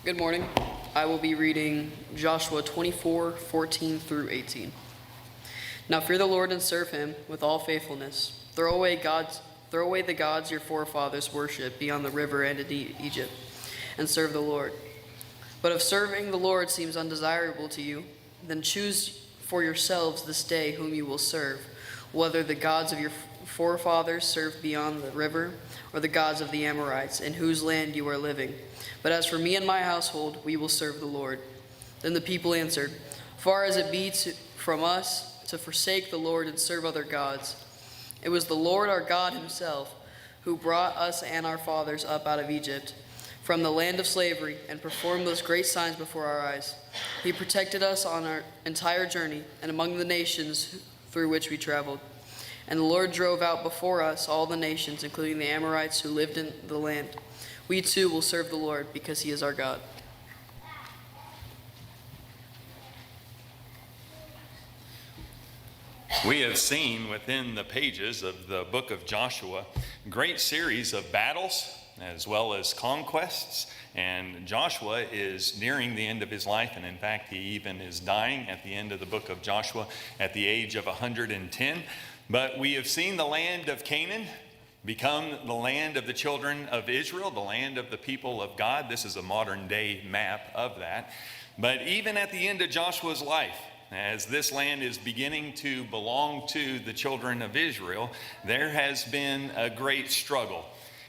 Good morning. I will be reading Joshua 24:14 through 18. Now fear the Lord and serve him with all faithfulness. Throw away the gods your forefathers worshipped beyond the river and in Egypt, and serve the Lord. But if serving the Lord seems undesirable to you, then choose for yourselves this day whom you will serve, whether the gods of your forefathers served beyond the river, or the gods of the Amorites, in whose land you are living. But as for me and my household, we will serve the Lord. Then the people answered, Far as it be from us to forsake the Lord and serve other gods. It was the Lord our God himself who brought us and our fathers up out of Egypt, from the land of slavery, and performed those great signs before our eyes. He protected us on our entire journey and among the nations through which we traveled. And the Lord drove out before us all the nations, including the Amorites who lived in the land. We too will serve the Lord because he is our God. We have seen within the pages of the book of Joshua a great series of battles as well as conquests. And Joshua is nearing the end of his life, and in fact he even is dying at the end of the book of Joshua at the age of 110. But we have seen the land of Canaan become the land of the children of Israel, the land of the people of God. This is a modern day map of that. But even at the end of Joshua's life, as this land is beginning to belong to the children of Israel, there has been a great struggle.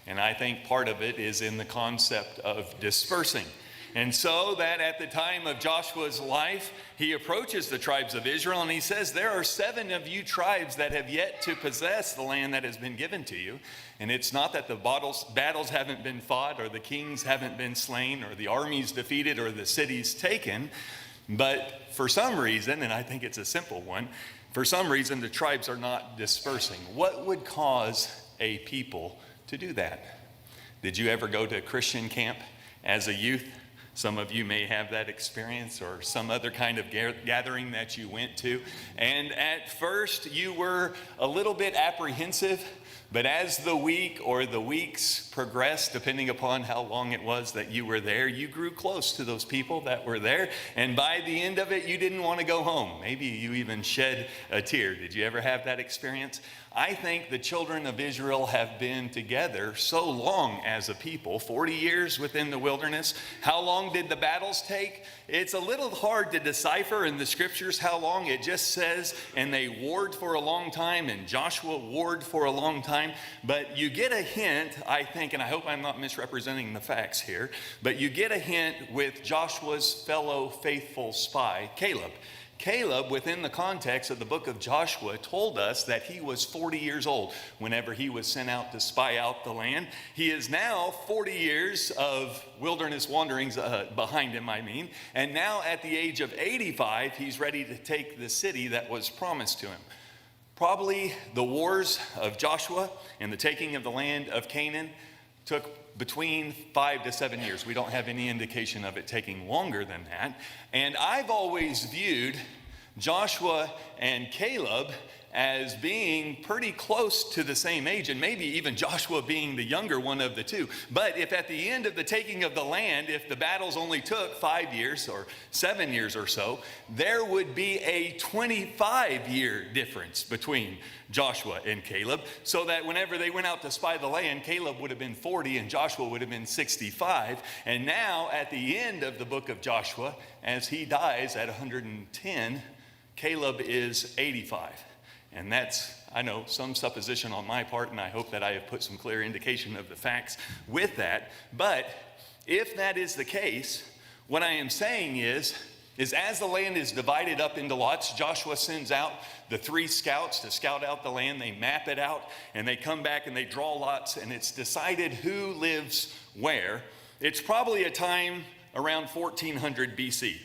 And I think part of it is in the concept of dispersing. And so that at the time of Joshua's life, he approaches the tribes of Israel and he says, there are 7 of you tribes that have yet to possess the land that has been given to you. And it's not that the battles haven't been fought, or the kings haven't been slain, or the armies defeated, or the cities taken. But for some reason, and I think it's a simple one, for some reason the tribes are not dispersing. What would cause a people to do that? Did you ever go to a Christian camp as a youth? Some of you may have that experience, or some other kind of gathering that you went to. And at first you were a little bit apprehensive, but as the week or the weeks progressed, depending upon how long it was that you were there, you grew close to those people that were there. And by the end of it, you didn't want to go home. Maybe you even shed a tear. Did you ever have that experience? I think the children of Israel have been together so long as a people, 40 years within the wilderness. How long did the battles take? It's a little hard to decipher in the scriptures how long. It just says, and they warred for a long time, and Joshua warred for a long time. But you get a hint, I think, and I hope I'm not misrepresenting the facts here, but you get a hint with Joshua's fellow faithful spy, Caleb. Caleb, within the context of the book of Joshua, told us that he was 40 years old whenever he was sent out to spy out the land. He is now 40 years of wilderness wanderings behind him, and now at the age of 85, he's ready to take the city that was promised to him. Probably the wars of Joshua and the taking of the land of Canaan took between 5 to 7 years. We don't have any indication of it taking longer than that. And I've always viewed Joshua and Caleb as being pretty close to the same age, and maybe even Joshua being the younger one of the two. But if at the end of the taking of the land, if the battles only took 5 years or 7 years or so, there would be a 25-year difference between Joshua and Caleb, so that whenever they went out to spy the land, Caleb would have been 40 and Joshua would have been 65. And now at the end of the book of Joshua, as he dies at 110, Caleb is 85. And that's, I know, some supposition on my part, and I hope that I have put some clear indication of the facts with that. But if that is the case, what I am saying is as the land is divided up into lots, Joshua sends out the 3 scouts to scout out the land. They map it out, and they come back and they draw lots, and it's decided who lives where. It's probably a time around 1400 BC.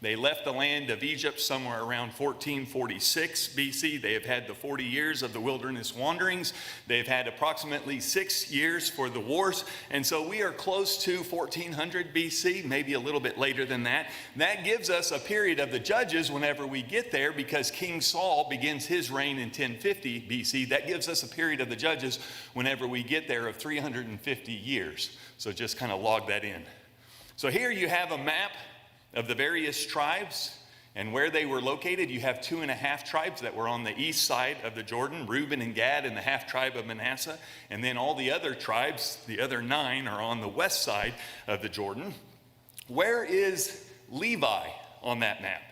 They left the land of Egypt somewhere around 1446 BC. They have had the 40 years of the wilderness wanderings. They've had approximately 6 years for the wars. And so we are close to 1400 BC, maybe a little bit later than that. That gives us a period of the judges whenever we get there, because King Saul begins his reign in 1050 BC. That gives us a period of the judges whenever we get there of 350 years. So just kind of log that in. So here you have a map of the various tribes and where they were located. You have 2.5 tribes that were on the east side of the Jordan, Reuben and Gad and the half tribe of Manasseh. And then all the other tribes, the other 9, are on the west side of the Jordan. Where is Levi on that map?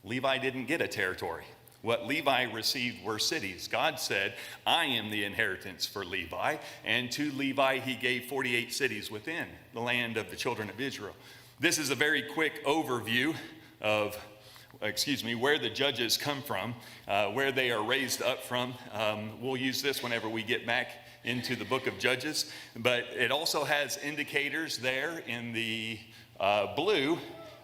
Levi didn't get a territory. What Levi received were cities. God said, I am the inheritance for Levi. And to Levi, he gave 48 cities within the land of the children of Israel. This is a very quick overview of, where the judges come from, where they are raised up from. We'll use this whenever we get back into the book of Judges. But it also has indicators there in the blue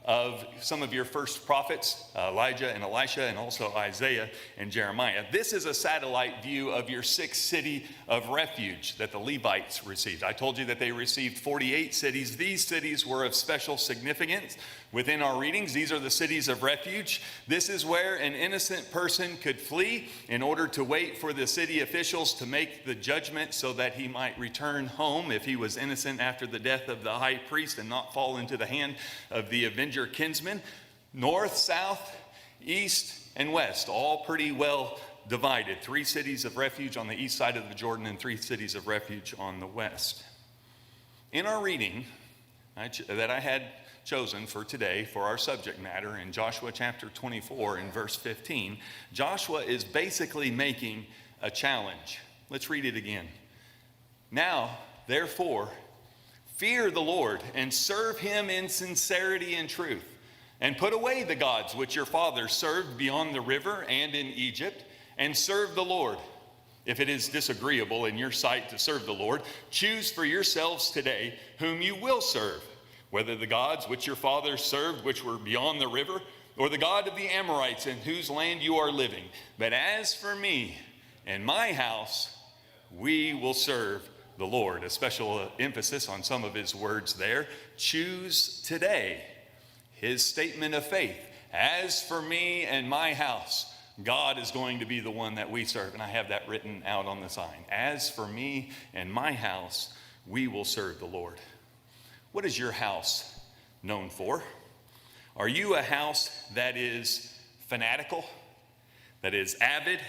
of some of your first prophets, Elijah and Elisha, and also Isaiah and Jeremiah. This is a satellite view of your 6th city of refuge that the Levites received. I told you that they received 48 cities. These cities were of special significance within our readings. These are the cities of refuge. This is where an innocent person could flee in order to wait for the city officials to make the judgment so that he might return home if he was innocent after the death of the high priest and not fall into the hand of the avenger kinsman. North, south, east, and west, all pretty well divided. 3 cities of refuge on the east side of the Jordan and 3 cities of refuge on the west. In our reading that I had chosen for today for our subject matter in Joshua chapter 24 and verse 15, Joshua is basically making a challenge. Let's read it again. Now, therefore, fear the Lord and serve him in sincerity and truth, and put away the gods which your fathers served beyond the river and in Egypt, and serve the Lord. If it is disagreeable in your sight to serve the Lord, choose for yourselves today whom you will serve, whether the gods which your fathers served, which were beyond the river, or the God of the Amorites in whose land you are living. But as for me and my house, we will serve the Lord. A special emphasis on some of his words there. Choose today. His statement of faith. As for me and my house, God is going to be the one that we serve. And I have that written out on the sign. As for me and my house, we will serve the Lord. What is your house known for? Are you a house that is fanatical, that is avid,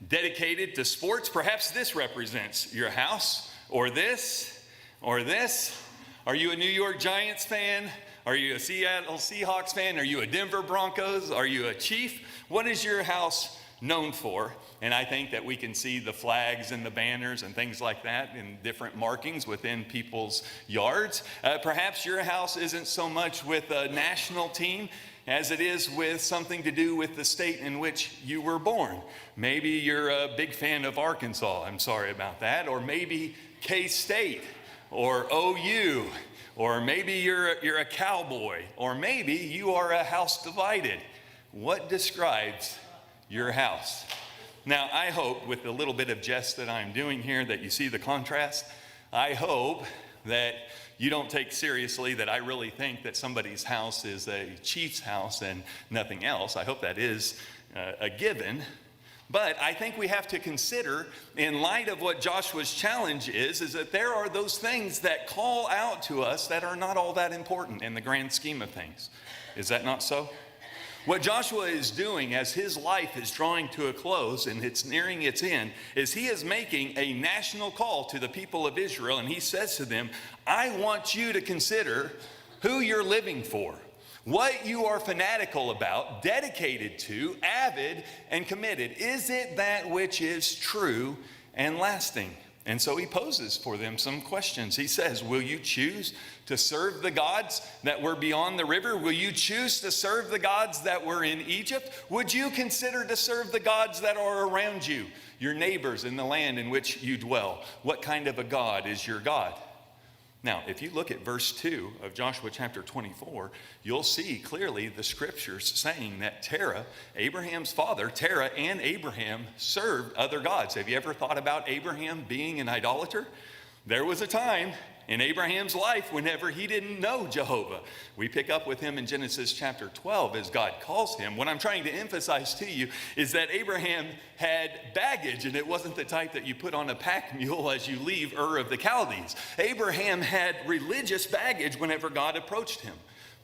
dedicated to sports? Perhaps this represents your house, or this, or this. Are you a New York Giants fan? Are you a Seattle Seahawks fan? Are you a Denver Broncos? Are you a Chief? What is your house known for? And I think that we can see the flags and the banners and things like that in different markings within people's yards. Perhaps your house isn't so much with a national team as it is with something to do with the state in which you were born. Maybe you're a big fan of Arkansas. I'm sorry about that. Or maybe K-State or OU. Or maybe you're a cowboy. Or maybe you are a house divided. What describes your house? Now, I hope with the little bit of jest that I'm doing here that you see the contrast. I hope that you don't take seriously that I really think that somebody's house is a chief's house and nothing else. I hope that is a given. But I think we have to consider, in light of what Joshua's challenge is that there are those things that call out to us that are not all that important in the grand scheme of things. Is that not so? What Joshua is doing as his life is drawing to a close and it's nearing its end is he is making a national call to the people of Israel, and he says to them, I want you to consider who you're living for, what you are fanatical about, dedicated to, avid, and committed. Is it that which is true and lasting? And so he poses for them some questions. He says, will you choose to serve the gods that were beyond the river? Will you choose to serve the gods that were in Egypt? Would you consider to serve the gods that are around you, your neighbors in the land in which you dwell? What kind of a God is your God? Now, if you look at verse 2 of Joshua chapter 24, you'll see clearly the scriptures saying that Terah, Abraham's father, Terah and Abraham served other gods. Have you ever thought about Abraham being an idolater? There was a time in Abraham's life whenever he didn't know Jehovah. We pick up with him in Genesis chapter 12 as God calls him. What I'm trying to emphasize to you is that Abraham had baggage, and it wasn't the type that you put on a pack mule as you leave Ur of the Chaldees. Abraham had religious baggage whenever God approached him.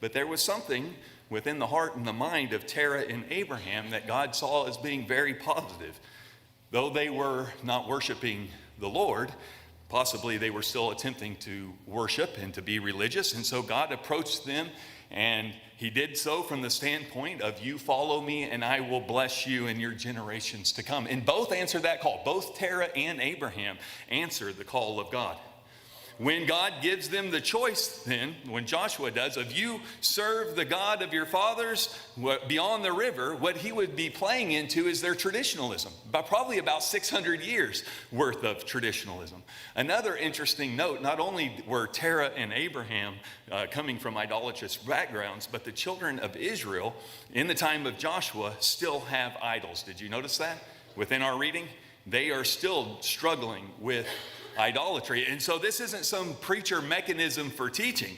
But there was something within the heart and the mind of Terah and Abraham that God saw as being very positive. Though they were not worshiping the Lord, possibly they were still attempting to worship and to be religious. And so God approached them, and he did so from the standpoint of, you follow me and I will bless you and your generations to come. And both answered that call. Both Terah and Abraham answered the call of God. When God gives them the choice, then, when Joshua does, of you serve the God of your fathers beyond the river, what he would be playing into is their traditionalism, probably about 600 years worth of traditionalism. Another interesting note, not only were Terah and Abraham coming from idolatrous backgrounds, but the children of Israel in the time of Joshua still have idols. Did you notice that? Within our reading, they are still struggling with idolatry. And so this isn't some preacher mechanism for teaching.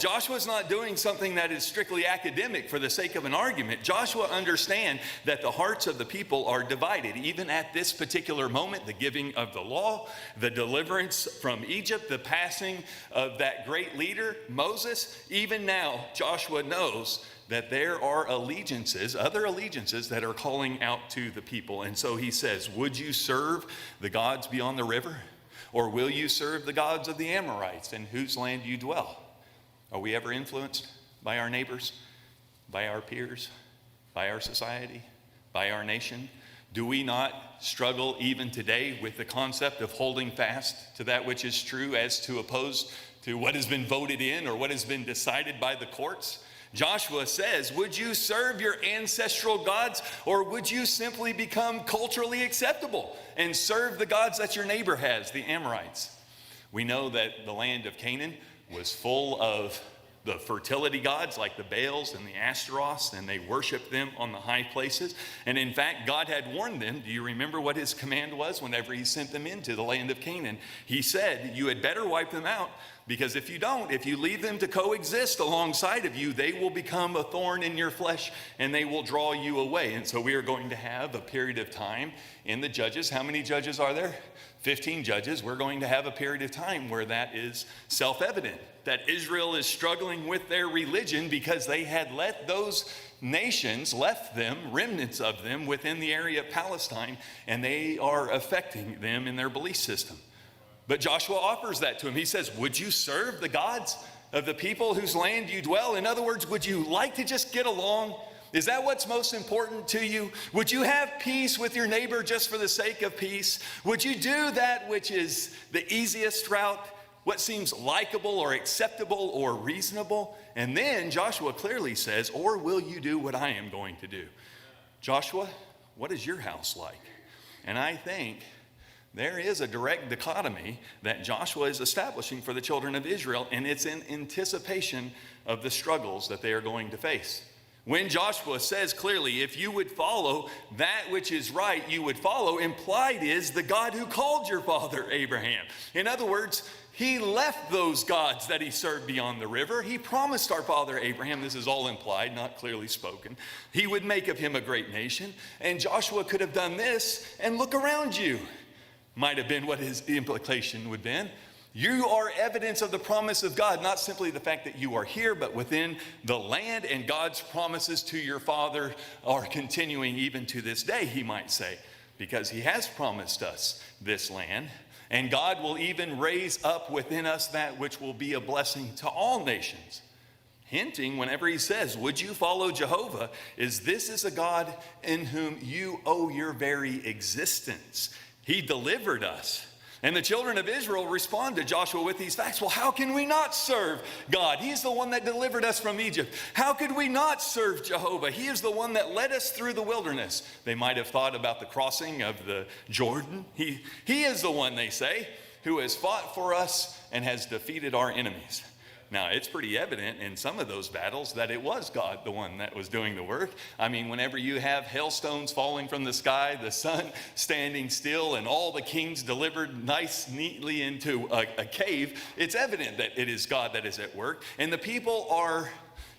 Joshua's not doing something that is strictly academic for the sake of an argument. Joshua understands that the hearts of the people are divided. Even at this particular moment, the giving of the law, the deliverance from Egypt, the passing of that great leader, Moses, even now, Joshua knows that there are allegiances, other allegiances that are calling out to the people. And so he says, would you serve the gods beyond the river? Or will you serve the gods of the Amorites in whose land you dwell? Are we ever influenced by our neighbors, by our peers, by our society, by our nation? Do we not struggle even today with the concept of holding fast to that which is true as to opposed to what has been voted in or what has been decided by the courts? Joshua says, would you serve your ancestral gods, or would you simply become culturally acceptable and serve the gods that your neighbor has, the Amorites? We know that the land of Canaan was full of the fertility gods like the Baals and the Ashtaroths, and they worshiped them on the high places. And in fact, God had warned them. Do you remember what his command was whenever he sent them into the land of Canaan? He said, you had better wipe them out, because if you don't, if you leave them to coexist alongside of you, they will become a thorn in your flesh and they will draw you away. And so we are going to have a period of time in the judges. How many judges are there? 15 judges. We're going to have a period of time where that is self-evident, that Israel is struggling with their religion because they had let those nations, left them, remnants of them within the area of Palestine, and they are affecting them in their belief system. But Joshua offers that to him. He says, would you serve the gods of the people whose land you dwell? In other words, would you like to just get along? Is that what's most important to you? Would you have peace with your neighbor just for the sake of peace? Would you do that which is the easiest route, what seems likable or acceptable or reasonable? And then Joshua clearly says, or will you do what I am going to do? Joshua, what is your house like? And I think there is a direct dichotomy that Joshua is establishing for the children of Israel, and it's in anticipation of the struggles that they are going to face. When Joshua says clearly, if you would follow that which is right, you would follow, implied is the God who called your father Abraham. In other words, he left those gods that he served beyond the river. He promised our father Abraham, this is all implied, not clearly spoken, he would make of him a great nation. And Joshua could have done this, and look around you. Might have been what his implication would have been. You are evidence of the promise of God, not simply the fact that you are here, but within the land, and God's promises to your father are continuing even to this day, he might say, because he has promised us this land, and God will even raise up within us that which will be a blessing to all nations. Hinting whenever he says, would you follow Jehovah, is this is a God in whom you owe your very existence. He delivered us. And the children of Israel respond to Joshua with these facts. Well, how can we not serve God? He's the one that delivered us from Egypt. How could we not serve Jehovah? He is the one that led us through the wilderness. They might have thought about the crossing of the Jordan. He is the one, they say, who has fought for us and has defeated our enemies. Now, it's pretty evident in some of those battles that it was God, the one that was doing the work. I mean, whenever you have hailstones falling from the sky, the sun standing still, and all the kings delivered neatly into a cave, it's evident that it is God that is at work. And the people are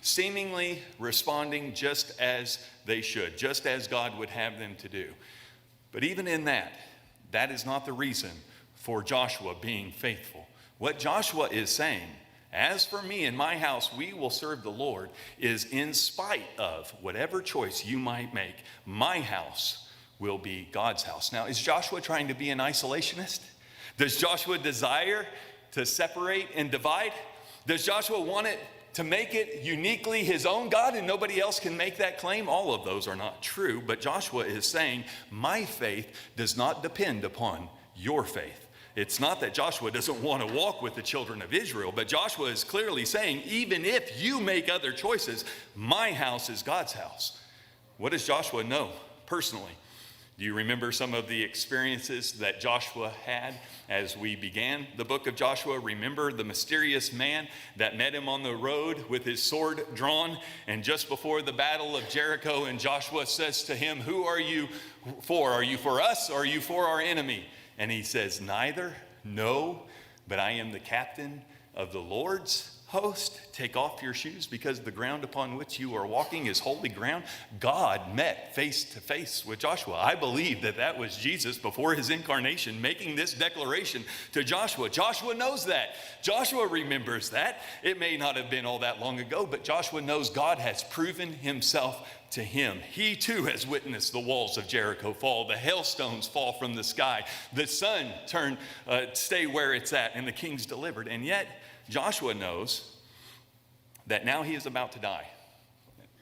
seemingly responding just as they should, just as God would have them to do. But even in that, that is not the reason for Joshua being faithful. What Joshua is saying, as for me and my house, we will serve the Lord, is in spite of whatever choice you might make, my house will be God's house. Now, is Joshua trying to be an isolationist? Does Joshua desire to separate and divide? Does Joshua want it to make it uniquely his own God and nobody else can make that claim? All of those are not true, but Joshua is saying, my faith does not depend upon your faith. It's not that Joshua doesn't want to walk with the children of Israel, but Joshua is clearly saying, even if you make other choices, my house is God's house. What does Joshua know personally? Do you remember some of the experiences that Joshua had as we began the book of Joshua? Remember the mysterious man that met him on the road with his sword drawn, and just before the battle of Jericho, and Joshua says to him, who are you for? Are you for us or are you for our enemy? And he says, neither, no, but I am the captain of the Lord's host. Take off your shoes because the ground upon which you are walking is holy ground. God met face to face with Joshua. I believe that that was Jesus before his incarnation making this declaration to Joshua. Joshua knows that. Joshua remembers that. It may not have been all that long ago, but Joshua knows God has proven himself to him. He too has witnessed the walls of Jericho fall, the hailstones fall from the sky, the sun stay where it's at, and the kings delivered. And yet Joshua knows that now he is about to die.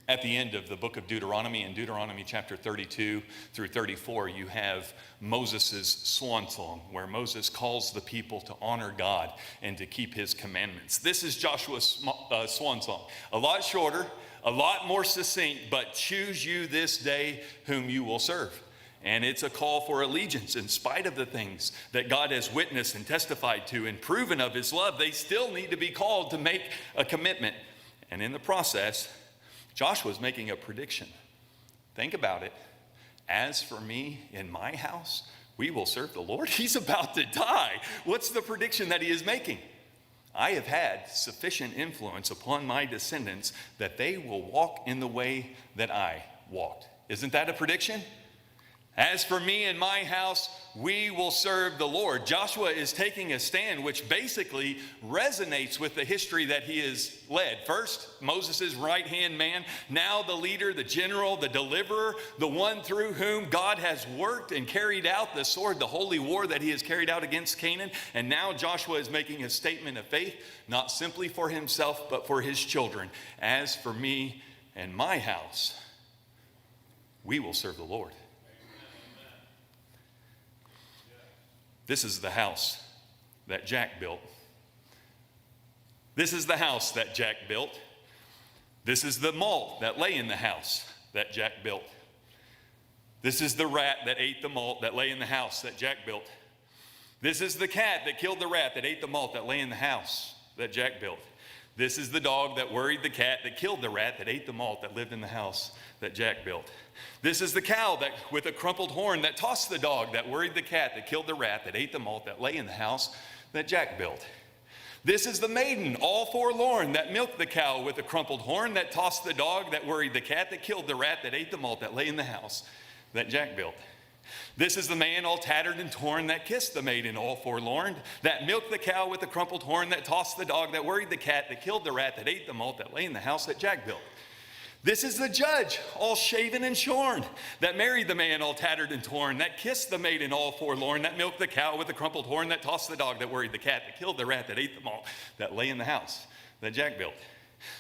At the end of the book of Deuteronomy, in Deuteronomy chapter 32 through 34, you have Moses' swan song, where Moses calls the people to honor God and to keep his commandments. This is Joshua's swan song. A lot shorter, a lot more succinct, but choose you this day whom you will serve. And it's a call for allegiance. In spite of the things that God has witnessed and testified to and proven of his love, they still need to be called to make a commitment. And in the process, Joshua's making a prediction. Think about it. As for me and my house, we will serve the Lord. He's about to die. What's the prediction that he is making? I have had sufficient influence upon my descendants that they will walk in the way that I walked. Isn't that a prediction? As for me and my house, we will serve the Lord. Joshua is taking a stand which basically resonates with the history that he has led. First, Moses' right-hand man, now the leader, the general, the deliverer, the one through whom God has worked and carried out the sword, the holy war that he has carried out against Canaan. And now Joshua is making a statement of faith, not simply for himself, but for his children. As for me and my house, we will serve the Lord. This is the house that Jack built. This is the house that Jack built. This is the malt that lay in the house that Jack built. This is the rat that ate the malt that lay in the house that Jack built. This is the cat that killed the rat that ate the malt that lay in the house that Jack built. This is the dog that worried the cat that killed the rat that ate the malt that lived in the house that Jack built. This is the cow that with a crumpled horn that tossed the dog that worried the cat that killed the rat that ate the malt that lay in the house that Jack built. This is the maiden, all forlorn, that milked the cow with a crumpled horn that tossed the dog that worried the cat that killed the rat that ate the malt that lay in the house that Jack built. This is the man all tattered and torn that kissed the maiden all forlorn, that milked the cow with a crumpled horn that tossed the dog that worried the cat that killed the rat that ate the malt that lay in the house that Jack built. This is the judge, all shaven and shorn, that married the man all tattered and torn, that kissed the maiden all forlorn, that milked the cow with the crumpled horn, that tossed the dog that worried the cat, that killed the rat, that ate the malt, that lay in the house that Jack built.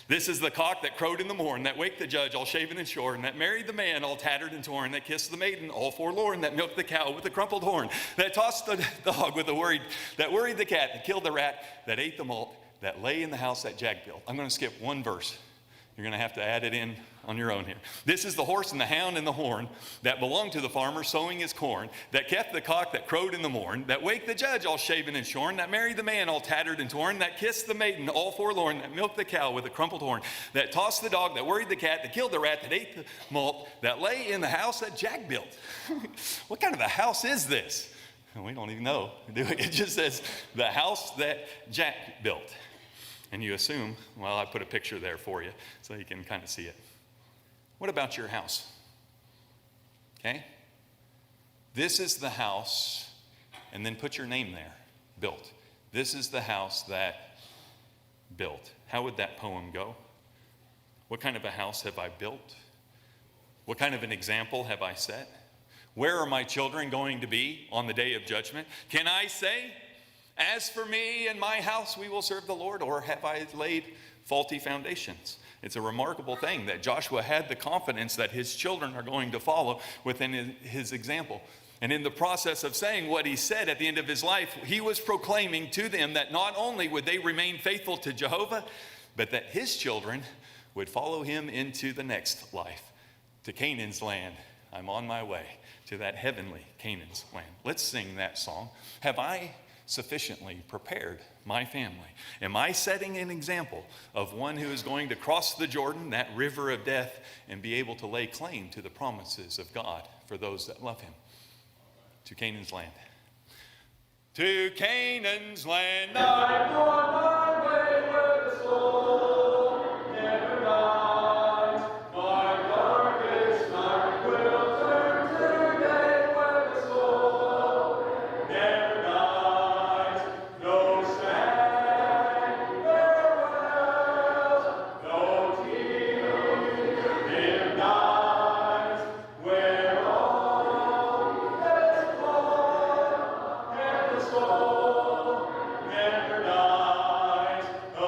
This is the cock that crowed in the morn, that waked the judge all shaven and shorn, that married the man all tattered and torn, that kissed the maiden all forlorn, that milked the cow with the crumpled horn, that tossed the dog with that worried the cat, that killed the rat, that ate the malt, that lay in the house that Jack built. I'm going to skip one verse. You're going to have to add it in on your own here. This is the horse and the hound and the horn that belonged to the farmer sowing his corn, that kept the cock that crowed in the morn, that waked the judge all shaven and shorn, that married the man all tattered and torn, that kissed the maiden all forlorn, that milked the cow with a crumpled horn, that tossed the dog, that worried the cat, that killed the rat, that ate the malt, that lay in the house that Jack built. What kind of a house is this? We don't even know, do we? It just says the house that Jack built. And you assume, well, I put a picture there for you so you can kind of see it. What about your house? Okay? This is the house, and then put your name there, built. This is the house that built. How would that poem go? What kind of a house have I built? What kind of an example have I set? Where are my children going to be on the day of judgment? Can I say, as for me and my house, we will serve the Lord? Or have I laid faulty foundations? It's a remarkable thing that Joshua had the confidence that his children are going to follow within his example. And in the process of saying what he said at the end of his life, he was proclaiming to them that not only would they remain faithful to Jehovah, but that his children would follow him into the next life, to Canaan's land. I'm on my way to that heavenly Canaan's land. Let's sing that song. Have I sufficiently prepared my family? Am I setting an example of one who is going to cross the Jordan, that river of death, and be able to lay claim to the promises of God for those that love him? To Canaan's land. To Canaan's land. I'm on my way where the soul never dies. My darkest night will turn to day where the soul never dies. No sad farewells, no tears in eyes, where all is gone and the soul never dies. A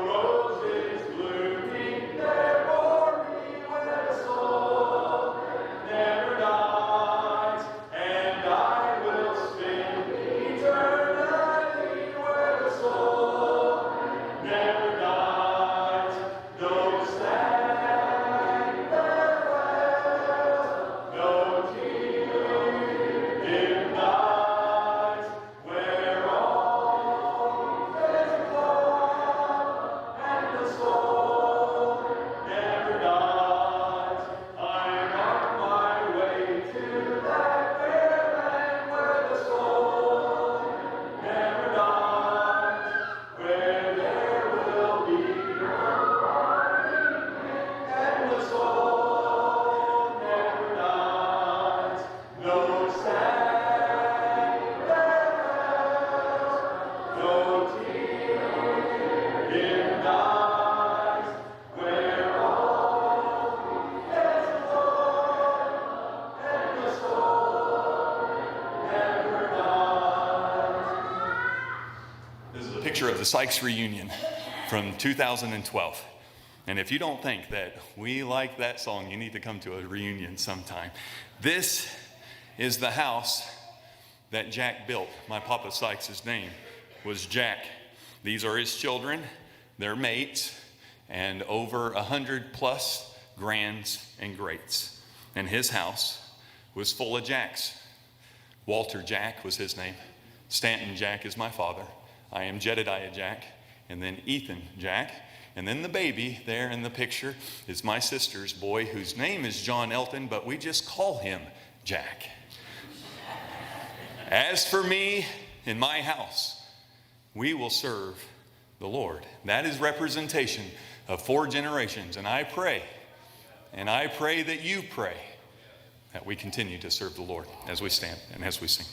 rose is blooming there for me where the soul never dies, and I will spend eternity where the soul never dies. No sad farewells, no tears in eyes, where all is gone and the soul never dies. I'm on my way to that fair land where the soul never dies, where there will be no parting and the soul never dies. No sad farewells, no tears in eyes, where all is gone and the soul never dies. This is a picture of the Sikes reunion from 2012. And if you don't think that we like that song, you need to come to a reunion sometime. This is the house that Jack built. My Papa Sikes' name was Jack. These are his children, their mates, and over 100 plus grands and greats. And his house was full of Jacks. Walter Jack was his name. Stanton Jack is my father. I am Jedediah Jack. And then Ethan Jack. And then the baby there in the picture is my sister's boy, whose name is John Elton, but we just call him Jack. As for me and my house, we will serve the Lord. That is representation of 4 generations. And I pray that you pray, that we continue to serve the Lord as we stand and as we sing.